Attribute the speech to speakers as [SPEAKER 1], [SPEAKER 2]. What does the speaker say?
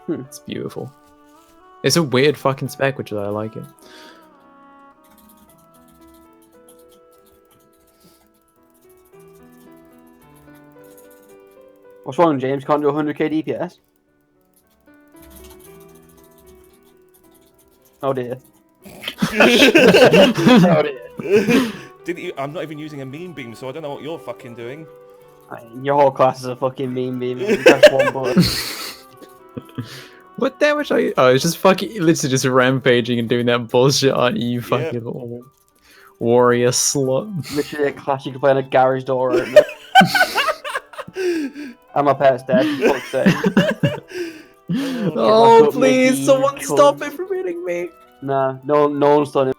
[SPEAKER 1] It's beautiful. It's a weird fucking spec, which is I like it.
[SPEAKER 2] What's wrong, James? Can't do 100k DPS? Oh dear. Oh dear.
[SPEAKER 3] I'm not even using a meme beam, so I don't know what you're fucking doing.
[SPEAKER 2] Your whole class is a fucking meme beam. You press one button.
[SPEAKER 1] What damage are you? Oh, it's just fucking literally just rampaging and doing that bullshit, aren't you? Fucking warrior slut.
[SPEAKER 2] Literally a class you can play on a garage door opener. And my pet's dead. For fuck's sake.
[SPEAKER 1] Oh, please, someone stop it from hitting me.
[SPEAKER 2] Nah, no one's done it.